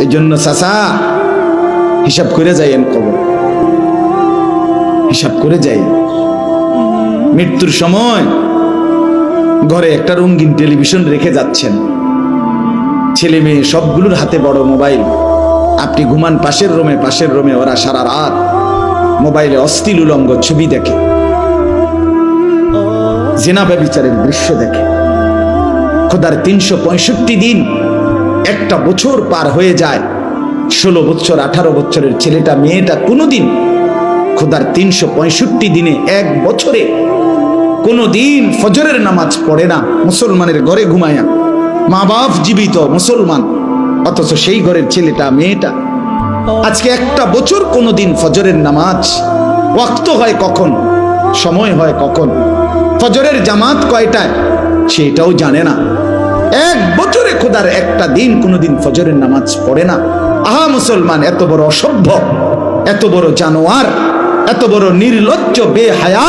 এই জন্য চাচা হিসাব করে যাইয়েন, কবর হিসাব করে যাই। মৃত্যুর সময় ঘরে একটা রঙিন টেলিভিশন রেখে যাচ্ছেন, ছেলে মেয়ে সবগুলোর হাতে বড় মোবাইল। আপনি ঘুমান পাশের রুমে, ওরা সারা রাত মোবাইলে অশ্লীল উলঙ্গ ছবি দেখে, জিনা ব্যভিচারের দৃশ্য দেখে। খোদার 365 দিন, একটা বছর পার হয়ে যায়, 16 বছর 18 বছরের ছেলেটা মেয়েটা কোনোদিন খোদার 365 দিনে, এক বছরে কোনোদিন ফজরের নামাজ পড়ে না। মুসলমানের ঘরে ঘুমায়া, মা বাপ জীবিত মুসলমান, অথচ সেই ঘরের ছেলেটা মেয়েটা আজকে একটা বছর কোনোদিন ফজরের নামাজ ওয়াক্ত হয় কখন, সময় হয় কখন, ফজরের জামাত কয়টায় সেটাও জানে না। এক বছরে খোদার একটা দিন কোনোদিন ফজরের নামাজ পড়ে না। আহা মুসলমান, এত বড় অসভ্য, এত বড় জানোয়ার, এত বড় নির্লজ্জ বেহায়া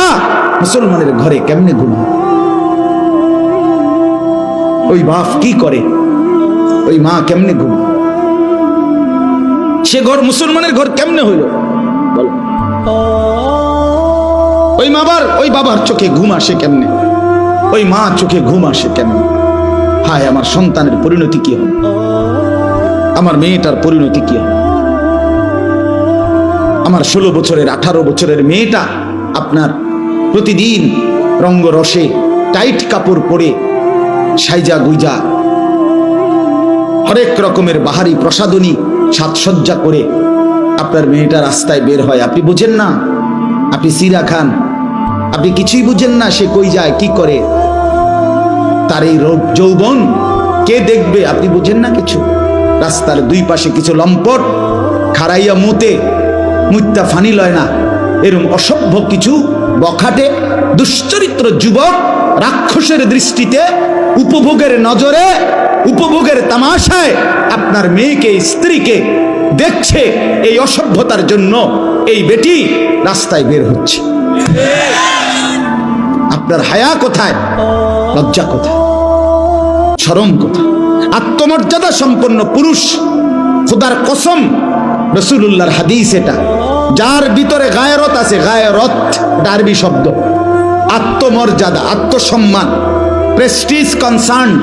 মুসলমানের ঘরে কেমনে ঘুমায়? ওই বাপ কি করে, ওই মা কেমনে ঘুমায়? সে ঘর মুসলমানের ঘর কেমনে হইল? ওই বাবার চোখে ঘুম আসে কেমনে? ওই মা চোখে ঘুম আসে কেমনে? হায়, আমার সন্তানের পরিণতি কি হবে? আমার মেয়েটার পরিণতি কি হবে? আমার 16 বছরের 18 বছরের মেয়েটা আপনার প্রতিদিন রঙ্গরসে টাইট কাপড় পরে সাইজা গুইজা হরেক রকমের বাহারি প্রসাদনী সাজসজ্জা করে আপনার মেয়েটা রাস্তায় বের হয়। আপনি বুঝেন না, আপনি সিরা খান, আপনি কিছুই বুঝেন না সে কই যায়, কি করে, তার এই যৌবন কে দেখবে? আপনি বুঝেন না কিছু। রাস্তার দুই পাশে কিছু লম্পট খাড়াইয়া মুত্তা ফানি লয় না, এরকম অসভ্য কিছু বখাটে দুশ্চরিত্র যুবক রাক্ষসের দৃষ্টিতে, উপভোগের নজরে, উপভোগের তামাশায় আপনার মেয়েকে, স্ত্রীকে দেখছে। এই অসভ্যতার জন্য এই বেটি রাস্তায় বের হচ্ছে। আপনার হায়া কোথায়? লজ্জা কোথায়? শরম কোথায়? আত্মমর্যাদা সম্পন্ন পুরুষ, খোদার কসম, রাসূলুল্লাহর হাদিস এটা, যার ভিতরে গায়রত আছে, গায়রত আরবি শব্দ, আত্মমর্যাদা, আত্মসম্মান, প্রেস্টিজ কনসার্নড,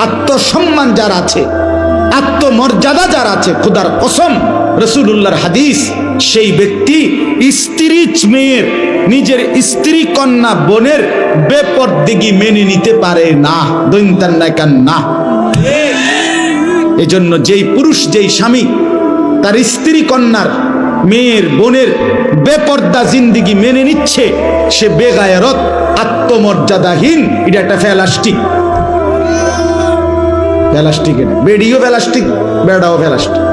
আত্মসম্মান যার আছে, আত্মমর্যাদা যার আছে, খোদার কসম, রাসূলুল্লাহর হাদিস, সেই ব্যক্তি স্ত্রী মেয়ের, নিজের স্ত্রী কন্যা বোনের বেপরদিগি মেনে নিতে পারে না। না। এজন্য যেই পুরুষ, যেই স্বামী তার স্ত্রী কন্যার, মেয়ের, বোনের বেপর্দা জিন্দিগি মেনে নিচ্ছে, সে বেগায়রত, আত্মমর্যাদাহীন। এটা একটা ফেলাস্টিক, বেডিও ফেলাস্টিক, বেড়াও ফেলাস্টিক।